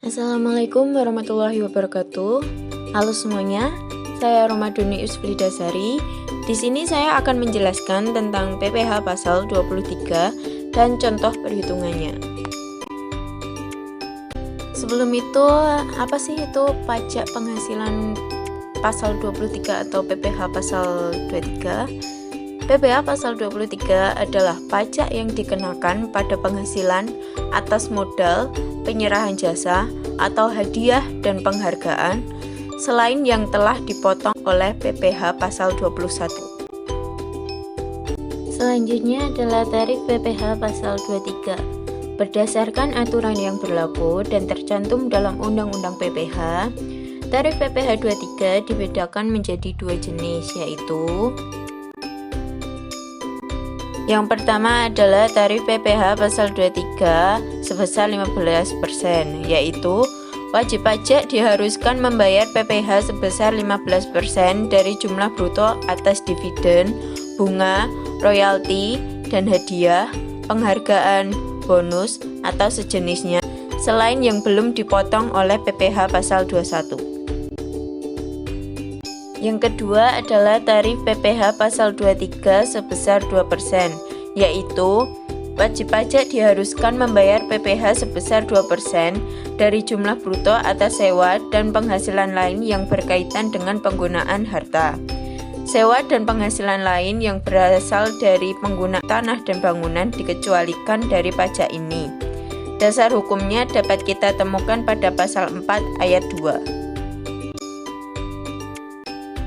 Assalamualaikum warahmatullahi wabarakatuh. Halo semuanya, saya Romadhoni Yusfridasari. Di sini saya akan menjelaskan tentang PPh pasal 23 dan contoh perhitungannya. Sebelum itu, apa sih itu pajak penghasilan pasal 23 atau PPh pasal 23? PPh pasal 23 adalah pajak yang dikenakan pada penghasilan atas modal, penyerahan jasa, atau hadiah dan penghargaan selain yang telah dipotong oleh PPh pasal 21. Selanjutnya adalah tarif PPh pasal 23. Berdasarkan aturan yang berlaku dan tercantum dalam Undang-Undang PPh, tarif PPh 23 dibedakan menjadi dua jenis, yaitu yang pertama adalah tarif PPh pasal 23 sebesar 15%, yaitu wajib pajak diharuskan membayar PPh sebesar 15% dari jumlah bruto atas dividen, bunga, royalti, dan hadiah, penghargaan, bonus, atau sejenisnya, selain yang belum dipotong oleh PPh pasal 21. Yang kedua adalah tarif PPh pasal 23 sebesar 2%, yaitu wajib pajak diharuskan membayar PPh sebesar 2% dari jumlah bruto atas sewa dan penghasilan lain yang berkaitan dengan penggunaan harta. Sewa dan penghasilan lain yang berasal dari penggunaan tanah dan bangunan dikecualikan dari pajak ini. Dasar hukumnya dapat kita temukan pada pasal 4 ayat 2.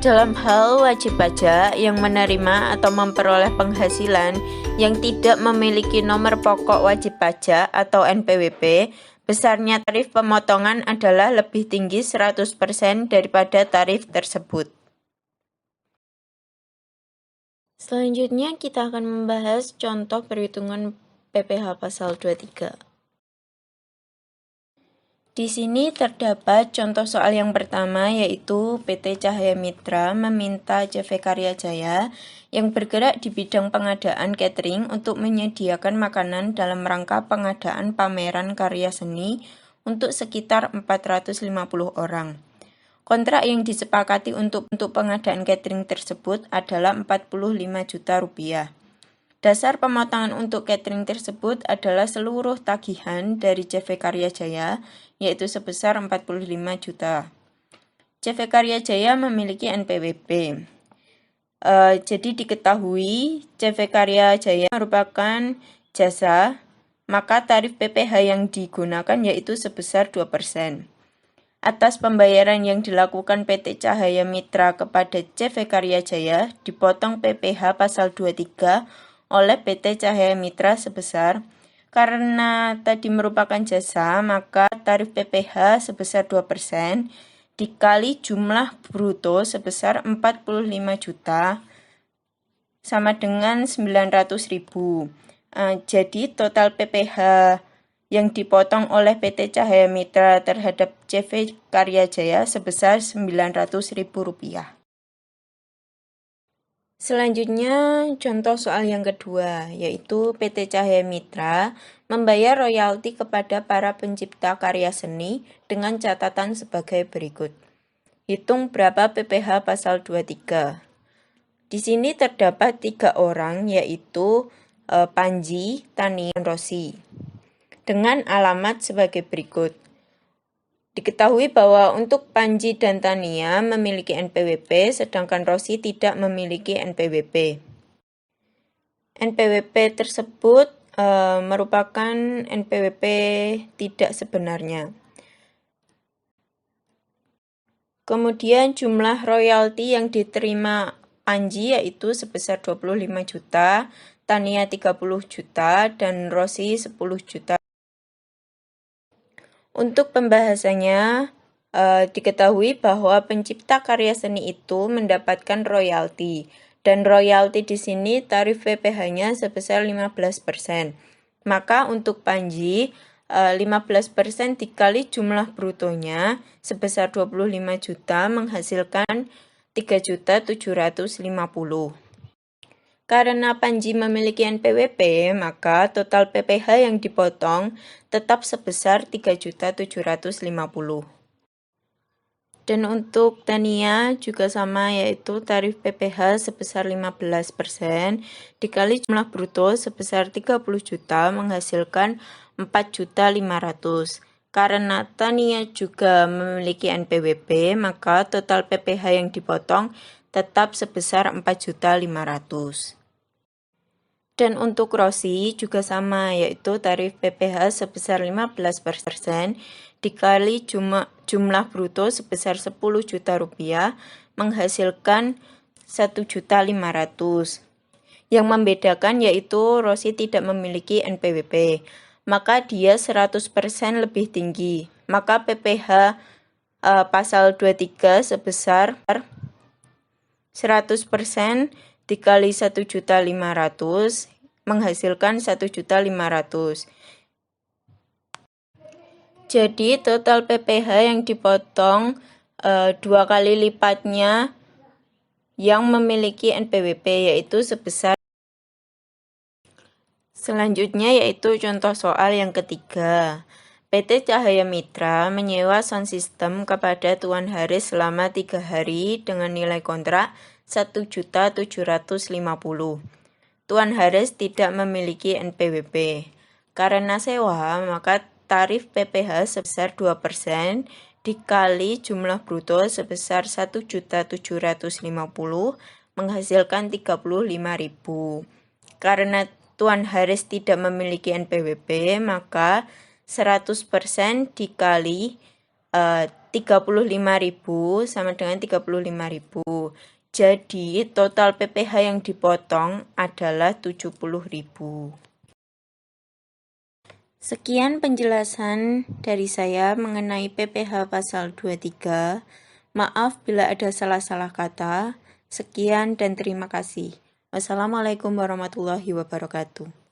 Dalam hal wajib pajak yang menerima atau memperoleh penghasilan yang tidak memiliki nomor pokok wajib pajak atau NPWP, besarnya tarif pemotongan adalah lebih tinggi 100% daripada tarif tersebut. Selanjutnya kita akan membahas contoh perhitungan PPh pasal 23. Di sini terdapat contoh soal yang pertama, yaitu PT Cahaya Mitra meminta CV Karya Jaya yang bergerak di bidang pengadaan catering untuk menyediakan makanan dalam rangka pengadaan pameran karya seni untuk sekitar 450 orang. Kontrak yang disepakati untuk pengadaan catering tersebut adalah 45 juta rupiah. Dasar pemotongan untuk catering tersebut adalah seluruh tagihan dari CV Karya Jaya, yaitu sebesar 45 juta. CV Karya Jaya memiliki NPWP. Jadi diketahui CV Karya Jaya merupakan jasa, maka tarif PPh yang digunakan yaitu sebesar 2%. Atas pembayaran yang dilakukan PT Cahaya Mitra kepada CV Karya Jaya, dipotong PPh pasal 23 oleh PT Cahaya Mitra sebesar, karena tadi merupakan jasa, maka tarif PPh sebesar 2% dikali jumlah bruto sebesar 45 juta sama dengan 900.000. Jadi total PPh yang dipotong oleh PT Cahaya Mitra terhadap CV Karya Jaya sebesar Rp900.000. Selanjutnya, contoh soal yang kedua, yaitu PT Cahaya Mitra membayar royalti kepada para pencipta karya seni dengan catatan sebagai berikut. Hitung berapa PPh pasal 23. Di sini terdapat 3 orang, yaitu Panji, Tania, dan Rosi, dengan alamat sebagai berikut. Diketahui bahwa untuk Panji dan Tania memiliki NPWP, sedangkan Rosi tidak memiliki NPWP. NPWP tersebut merupakan NPWP tidak sebenarnya. Kemudian jumlah royalti yang diterima Panji yaitu sebesar 25 juta, Tania 30 juta, dan Rosi 10 juta. Untuk pembahasannya, diketahui bahwa pencipta karya seni itu mendapatkan royalti, dan royalti di sini tarif PPh-nya sebesar 15%. Maka untuk Panji, 15% dikali jumlah brutonya sebesar 25 juta menghasilkan 3.750. Karena Panji memiliki NPWP, maka total PPh yang dipotong tetap sebesar 3.750.000. Dan untuk Tania juga sama, yaitu tarif PPh sebesar 15% dikali jumlah bruto sebesar 30 juta menghasilkan 4.500.000. Karena Tania juga memiliki NPWP, maka total PPh yang dipotong tetap sebesar 4.500.000. Dan untuk Rosi juga sama, yaitu tarif PPh sebesar 15% dikali jumlah bruto sebesar 10 juta rupiah menghasilkan 1.500.000. Yang membedakan yaitu Rosi tidak memiliki NPWP, maka dia 100% lebih tinggi. Maka PPh pasal 23 sebesar 100% dikali 1.500.000 menghasilkan 1.500.000. Jadi total PPh yang dipotong 2 kali lipatnya yang memiliki NPWP, yaitu sebesar. Selanjutnya yaitu contoh soal yang ketiga. PT Cahaya Mitra menyewa sound system kepada Tuan Haris selama 3 hari dengan nilai kontrak 1.750.000. Tuan Haris tidak memiliki NPWP. Karena sewa, maka tarif PPh sebesar 2% dikali jumlah bruto sebesar 1.750.000 menghasilkan 35.000. Karena Tuan Haris tidak memiliki NPWP, maka 100% dikali 35.000 sama dengan 35.000. Jadi total PPh yang dipotong adalah 70.000. Sekian penjelasan dari saya mengenai PPh pasal 23. Maaf bila ada salah-salah kata. Sekian dan terima kasih. Wassalamualaikum warahmatullahi wabarakatuh.